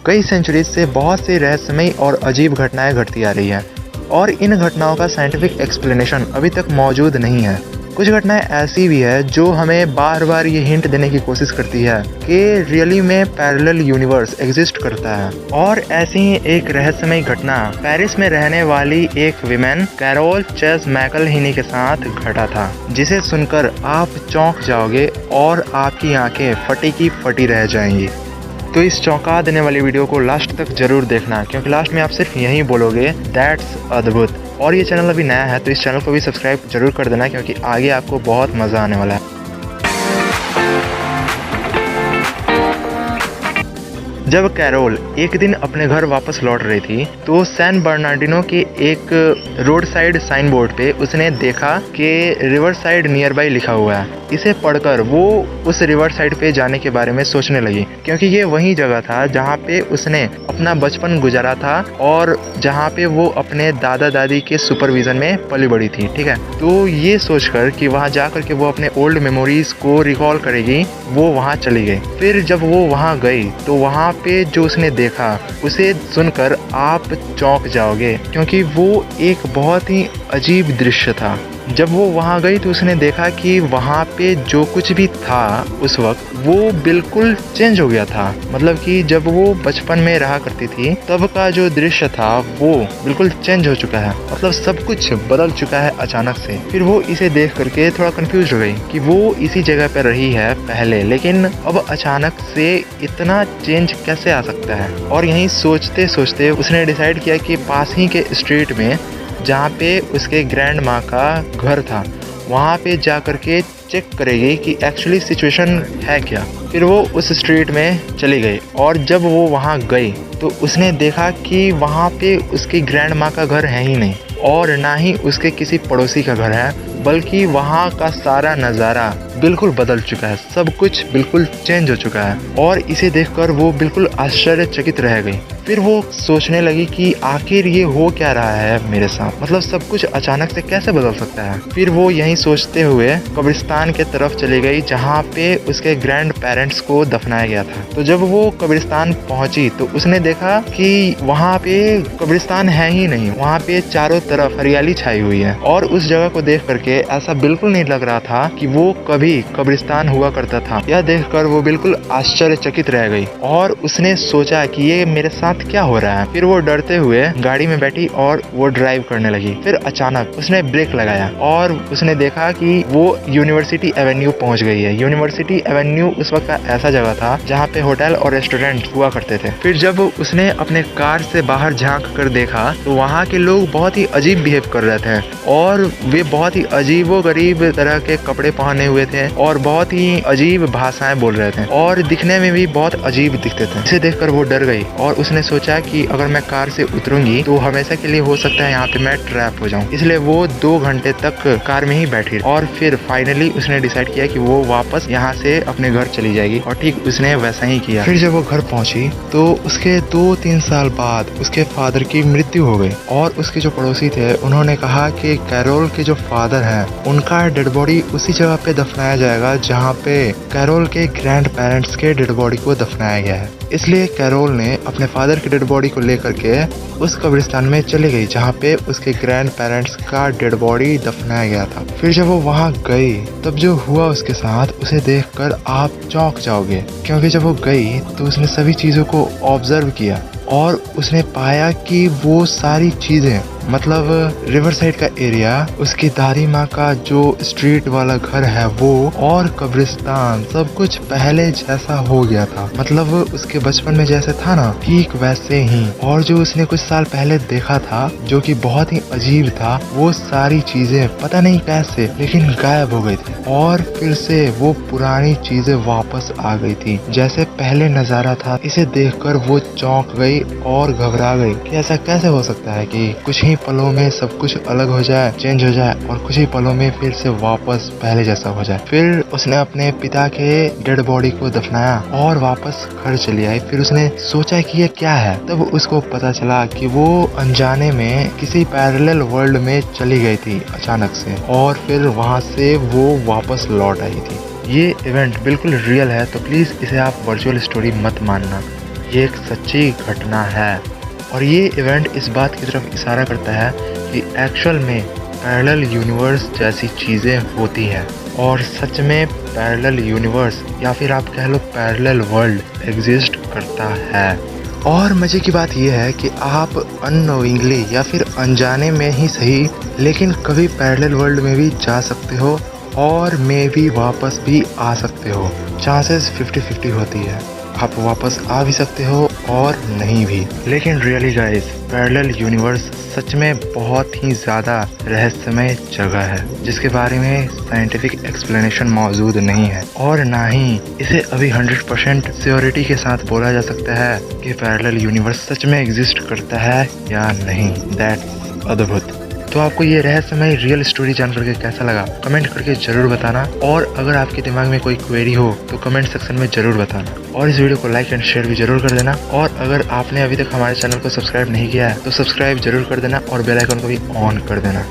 कई सेंचुरीज से बहुत सी रहस्यमयी और अजीब घटनाएं घटती आ रही हैं और इन घटनाओं का साइंटिफिक एक्सप्लेनेशन अभी तक मौजूद नहीं है। कुछ घटनाएं ऐसी भी है जो हमें बार बार ये हिंट देने की कोशिश करती है कि रियली में पैरेलल यूनिवर्स एग्जिस्ट करता है। और ऐसी ही एक रहस्यमयी घटना पेरिस में रहने वाली एक विमेन कैरोल चेस मैकलहिनी के साथ घटा था, जिसे सुनकर आप चौंक जाओगे और आपकी आंखें फटी की फटी रह जाएंगी। तो इस चौंका देने वाली वीडियो को लास्ट तक जरूर देखना, क्योंकि लास्ट में आप सिर्फ यही बोलोगे दैट्स अद्भुत। और ये चैनल अभी नया है तो इस चैनल को भी सब्सक्राइब जरूर कर देना, क्योंकि आगे आपको बहुत मज़ा आने वाला है। जब कैरोल एक दिन अपने घर वापस लौट रही थी तो सैन बर्नार्डिनो के एक रोड साइड साइन बोर्ड पे उसने देखा कि रिवर साइड नियर बाई लिखा हुआ है। इसे पढ़कर वो उस रिवर साइड पे जाने के बारे में सोचने लगी, क्योंकि ये वही जगह था जहाँ पे उसने अपना बचपन गुजारा था और जहाँ पे वो अपने दादा दादी के सुपरविजन में पली बड़ी थी। ठीक है, तो ये सोचकर कि वहाँ जा कर के वो अपने ओल्ड मेमोरीज को रिकॉल करेगी, वो वहाँ चली गई। फिर जब वो वहाँ गई तो वहाँ पे जो उसने देखा उसे सुनकर आप चौंक जाओगे, क्योंकि वो एक बहुत ही अजीब दृश्य था। जब वो वहाँ गई तो उसने देखा कि वहाँ पे जो कुछ भी था उस वक्त वो बिल्कुल चेंज हो गया था। मतलब कि जब वो बचपन में रहा करती थी तब का जो दृश्य था वो बिल्कुल चेंज हो चुका है, मतलब सब कुछ बदल चुका है अचानक से। फिर वो इसे देख करके थोड़ा कंफ्यूज हो गई कि वो इसी जगह पर रही है पहले, लेकिन अब अचानक से इतना चेंज कैसे आ सकता है। और यहीं सोचते सोचते उसने डिसाइड किया कि पास ही के स्ट्रीट में जहाँ पे उसके ग्रैंड माँ का घर था वहाँ पे जा कर के चेक करेगी कि एक्चुअली सिचुएशन है क्या। फिर वो उस स्ट्रीट में चली गई और जब वो वहाँ गई तो उसने देखा कि वहाँ पे उसकी ग्रैंड माँ का घर है ही नहीं और ना ही उसके किसी पड़ोसी का घर है, बल्कि वहाँ का सारा नज़ारा बिल्कुल बदल चुका है, सब कुछ बिल्कुल चेंज हो चुका है। और इसे देखकर वो बिल्कुल आश्चर्यचकित रह गई। फिर वो सोचने लगी कि आखिर ये हो क्या रहा है मेरे साथ, मतलब सब कुछ अचानक से कैसे बदल सकता है। फिर वो यही सोचते हुए कब्रिस्तान के तरफ चली गई जहाँ पे उसके ग्रैंड पेरेंट्स को दफनाया गया था। तो जब वो कब्रिस्तान पहुंची तो उसने देखा कि वहाँ पे कब्रिस्तान है ही नहीं, वहाँ पे चारों तरफ हरियाली छाई हुई है। और उस जगह को देख करके ऐसा बिल्कुल नहीं लग रहा था कि वो कभी कब्रिस्तान हुआ करता था। यह देखकर वो बिल्कुल आश्चर्यचकित रह गई और उसने सोचा कि ये मेरे साथ क्या हो रहा है। फिर वो डरते हुए गाड़ी में बैठी और वो ड्राइव करने लगी। फिर अचानक उसने ब्रेक लगाया और उसने देखा कि वो यूनिवर्सिटी एवेन्यू पहुंच गई है। यूनिवर्सिटी एवेन्यू उस वक्त का ऐसा जगह था जहाँ पे होटल और रेस्टोरेंट हुआ करते थे। फिर जब उसने अपने कार से बाहर झांक कर देखा तो वहाँ के लोग बहुत ही अजीब बिहेव कर रहे थे और वे बहुत ही अजीबोगरीब तरह के कपड़े पहने हुए थे और बहुत ही अजीब भाषाएं बोल रहे थे और दिखने में भी बहुत अजीब दिखते थे। इसे देखकर वो डर गई और उसने सोचा कि अगर मैं कार से उतरूंगी तो हमेशा के लिए हो सकता है यहाँ पे मैं ट्रैप हो जाऊं। इसलिए वो 2 घंटे तक कार में ही बैठी और फिर फाइनली उसने डिसाइड किया कि वो वापस यहाँ से अपने घर चली जाएगी और ठीक उसने वैसा ही किया। फिर जब वो घर पहुंची तो उसके 2-3 साल बाद उसके फादर की मृत्यु हो गई और उसके जो पड़ोसी थे उन्होंने कहा कि कैरोल के जो फादर हैं उनका डेड बॉडी उसी जगह पे दफनाया जाएगा जहाँ पे कैरोल के ग्रैंड पेरेंट्स के डेड बॉडी को दफनाया गया है। इसलिए कैरोल ने अपने फादर की डेड बॉडी को लेकर के उस कब्रिस्तान में चली गई जहाँ पे उसके ग्रैंड पेरेंट्स का डेड बॉडी दफनाया गया था। फिर जब वो वहाँ गई तब जो हुआ उसके साथ उसे देखकर आप चौंक जाओगे, क्योंकि जब वो गई तो उसने सभी चीज़ों को ऑब्जर्व किया और उसने पाया कि वो सारी चीज़ें, मतलब रिवर साइड का एरिया, उसकी दादी माँ का जो स्ट्रीट वाला घर है वो और कब्रिस्तान, सब कुछ पहले जैसा हो गया था। मतलब उसके बचपन में जैसे था ना ठीक वैसे ही। और जो उसने कुछ साल पहले देखा था जो कि बहुत ही अजीब था, वो सारी चीजें पता नहीं कैसे लेकिन गायब हो गई थी और फिर से वो पुरानी चीजें वापस आ गई थी जैसे पहले नजारा था। इसे देखकर वो चौंक गई और घबरा गई कि ऐसा कैसे हो सकता है कि कुछ ही पलों में सब कुछ अलग हो जाए, चेंज हो जाए और कुछ ही पलों में फिर से वापस पहले जैसा हो जाए। फिर उसने अपने पिता के डेड बॉडी को दफनाया और वापस घर चली आई। फिर उसने सोचा कि ये क्या है, तब उसको पता चला कि वो अनजाने में किसी पैरेलल वर्ल्ड में चली गई थी अचानक से और फिर वहां से वो वापस लौट आई थी। ये इवेंट बिल्कुल रियल है, तो प्लीज इसे आप वर्चुअल स्टोरी मत मानना। ये एक सच्ची घटना है और ये इवेंट इस बात की तरफ इशारा करता है कि एक्चुअल में पैरेलल यूनिवर्स जैसी चीज़ें होती हैं और सच में पैरेलल यूनिवर्स या फिर आप कह लो पैरेलल वर्ल्ड एग्जिस्ट करता है। और मज़े की बात यह है कि आप अननोइंगली या फिर अनजाने में ही सही लेकिन कभी पैरेलल वर्ल्ड में भी जा सकते हो और मे भी वापस भी आ सकते हो। चांसेस 50-50 होती है, आप वापस आ भी सकते हो और नहीं भी। लेकिन रियली गाइस, पैरेलल यूनिवर्स सच में बहुत ही ज़्यादा रहस्यमय जगह है जिसके बारे में साइंटिफिक एक्सप्लेनेशन मौजूद नहीं है और ना ही इसे अभी 100% श्योरिटी के साथ बोला जा सकता है कि पैरेलल यूनिवर्स सच में एग्जिस्ट करता है या नहीं। दैट्स अद्भुत। तो आपको ये रहस्यमय रियल स्टोरी जान करके कैसा लगा कमेंट करके जरूर बताना और अगर आपके दिमाग में कोई क्वेरी हो तो कमेंट सेक्शन में जरूर बताना और इस वीडियो को लाइक एंड शेयर भी जरूर कर देना और अगर आपने अभी तक हमारे चैनल को सब्सक्राइब नहीं किया है तो सब्सक्राइब जरूर कर देना और बेल आइकन को भी ऑन कर देना।